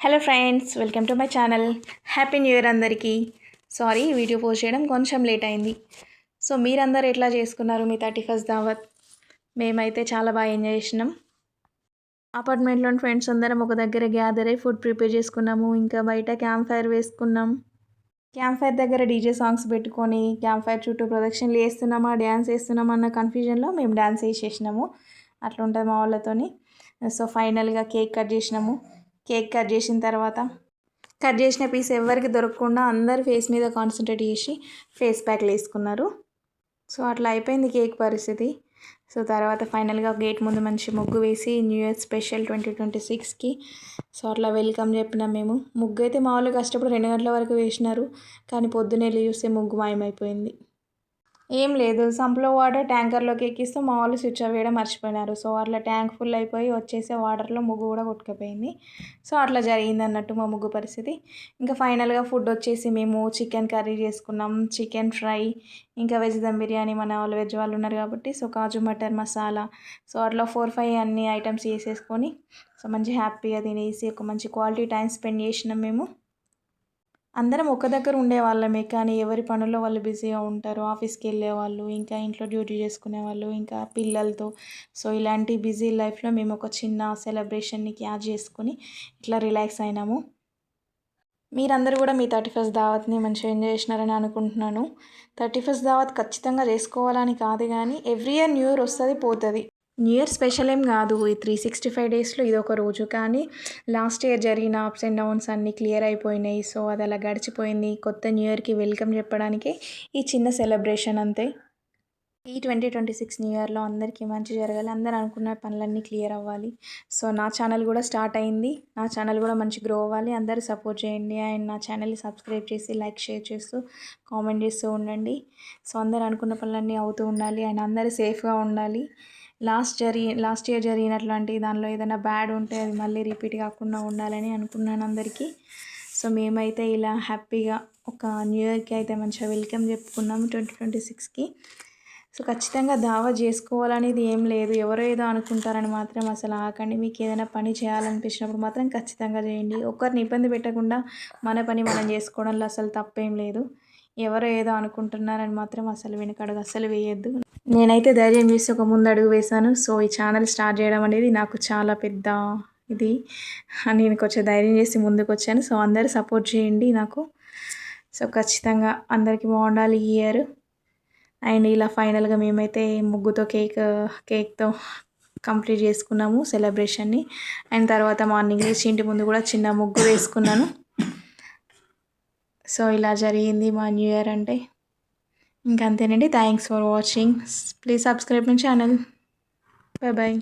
Hello friends, welcome to my channel. Happy new year అందరికీ. Sorry, video post చేయడం కొంచెం late అయింది. So మీరందరూ ఎట్లా చేసుకున్నారు మీ 31st దావత్? మేమైతే చాలా బాగా ఎంజాయ్ చేసినాం. అపార్ట్మెంట్లోని ఫ్రెండ్స్ అందరం ఒక దగ్గర గ్యాదర్ అయ్యి ఫుడ్ ప్రిపేర్ చేసుకున్నాము. ఇంకా బయట క్యాంప్ ఫైర్ వేసుకున్నాం. క్యాంప్ ఫైర్ దగ్గర డీజే సాంగ్స్ పెట్టుకొని క్యాంప్ ఫైర్ చుట్టూ ప్రదక్షిణలు వేస్తున్నామా డ్యాన్స్ వేస్తున్నామా అన్న కన్ఫ్యూజన్లో మేము డ్యాన్స్ వేసేసినాము. అట్లా ఉంటుంది మా వాళ్ళతోని. సో ఫైనల్గా కేక్ కట్ చేసినాము. కేక్ కట్ చేసిన తర్వాత కట్ చేసిన పీస్ ఎవరికి దొరకకుండా అందరు ఫేస్ మీద కాన్సన్ట్రేట్ చేసి ఫేస్ ప్యాక్లు వేసుకున్నారు. సో అట్లా అయిపోయింది కేక్ పరిస్థితి. సో తర్వాత ఫైనల్గా గేట్ ముందు మంచి ముగ్గు వేసి న్యూ ఇయర్ స్పెషల్ 2026కి సో అట్లా వెల్కమ్ చెప్పినాం మేము. ముగ్గు అయితే మా వాళ్ళు కష్టపడి 2 గంటల వరకు వేసినారు. కానీ పొద్దున్నే వెళ్ళి చూస్తే ముగ్గు మాయమైపోయింది. ఏం లేదు, సంప్లో వాటర్ ట్యాంకర్లోకి ఎక్కిస్తూ మా వాళ్ళు స్విచ్ ఆఫ్ వేయడం మర్చిపోయినారు. సో అట్లా ట్యాంక్ ఫుల్ అయిపోయి వచ్చేసే వాటర్లో ముగ్గు కూడా కొట్టుకుపోయింది. సో అట్లా జరిగింది అన్నట్టు మా ముగ్గు పరిస్థితి. ఇంకా ఫైనల్గా ఫుడ్ వచ్చేసి మేము చికెన్ కర్రీ చేసుకున్నాం, చికెన్ ఫ్రై, ఇంకా వెజ్ దమ్ బిర్యానీ. మన వాళ్ళు వెజ్ వాళ్ళు ఉన్నారు కాబట్టి సో కాజు మటర్ మసాలా, సో అట్లా 4-5 అన్ని ఐటమ్స్ వేసేసుకొని సో మంచి హ్యాపీగా తినేసి ఒక మంచి క్వాలిటీ టైం స్పెండ్ చేసినాం మేము. అందరం ఒక దగ్గర ఉండేవాళ్ళమే, కానీ ఎవరి పనుల్లో వాళ్ళు బిజీగా ఉంటారు. ఆఫీస్కి వెళ్ళేవాళ్ళు, ఇంకా ఇంట్లో డ్యూటీ చేసుకునేవాళ్ళు, ఇంకా పిల్లలతో. సో ఇలాంటి బిజీ లైఫ్లో మేము ఒక చిన్న సెలబ్రేషన్ని క్యాచ్ చేసుకొని ఇట్లా రిలాక్స్ అయినాము. మీరందరూ కూడా మీ 31st దావత్ని మంచిగా ఎంజాయ్ చేసినారని అనుకుంటున్నాను. 31st దావత్ ఖచ్చితంగా చేసుకోవాలని కాదు, కానీ ఎవ్రీ ఇయర్ న్యూ ఇయర్ వస్తుంది పోతుంది. న్యూ ఇయర్ స్పెషల్ ఏం కాదు, ఈ 365 డేస్లో ఇదొక రోజు. కానీ లాస్ట్ ఇయర్ జరిగిన అప్స్ అండ్ డౌన్స్ అన్నీ క్లియర్ అయిపోయినాయి. సో అది అలా గడిచిపోయింది. కొత్త న్యూ ఇయర్కి వెల్కమ్ చెప్పడానికే ఈ చిన్న సెలబ్రేషన్ అంతే. ఈ 2026 న్యూ ఇయర్లో అందరికీ మంచి జరగాలి, అందరూ అనుకున్న పనులన్నీ క్లియర్ అవ్వాలి. సో నా ఛానల్ కూడా స్టార్ట్ అయింది. నా ఛానల్ కూడా మంచి గ్రో అవ్వాలి. అందరూ సపోర్ట్ చేయండి. అండ్ నా ఛానల్ని సబ్స్క్రైబ్ చేసి లైక్ షేర్ చేస్తూ కామెంట్ చేస్తూ ఉండండి. సో అందరూ అనుకున్న పనులన్నీ అవుతూ ఉండాలి అండ్ అందరూ సేఫ్గా ఉండాలి. లాస్ట్ ఇయర్ జరిగినట్లాంటి దానిలో ఏదైనా బ్యాడ్ ఉంటే అది మళ్ళీ రిపీట్ కాకుండా ఉండాలని అనుకున్నాను అందరికీ. సో మేమైతే ఇలా హ్యాపీగా ఒక న్యూ ఇయర్కి అయితే మంచిగా వెల్కమ్ చెప్పుకున్నాము 2026కి. సో ఖచ్చితంగా దావా చేసుకోవాలనేది ఏం లేదు, ఎవరో ఏదో అనుకుంటారని మాత్రం అసలు ఆకండి. మీకు ఏదైనా పని చేయాలనిపించినప్పుడు మాత్రం ఖచ్చితంగా చేయండి. ఒకరిని ఇబ్బంది పెట్టకుండా మన పని మనం చేసుకోవడంలో అసలు తప్పేం లేదు. ఎవరో ఏదో అనుకుంటున్నారని మాత్రం అసలు వెనకడుగు అస్సలు వేయద్దు. నేనైతే ధైర్యం చేసి ఒక ముందు అడుగు వేశాను. సో ఈ ఛానల్ స్టార్ట్ చేయడం అనేది నాకు చాలా పెద్ద ఇది. నేను కొంచెం ధైర్యం చేసి ముందుకు వచ్చాను. సో అందరూ సపోర్ట్ చేయండి నాకు. సో ఖచ్చితంగా అందరికీ బాగుండాలి ఈ ఇయర్. అండ్ ఇలా ఫైనల్గా మేమైతే ముగ్గుతో కేక్తో కంప్లీట్ చేసుకున్నాము సెలబ్రేషన్ని. అండ్ తర్వాత మార్నింగ్ లేచి ఇంటి ముందు కూడా చిన్న ముగ్గు వేసుకున్నాను. సో ఇలా జరిగింది మా న్యూ ఇయర్ అంటే. ఇంకంతేనండి. Thanks for watching. Please subscribe my channel. Bye bye.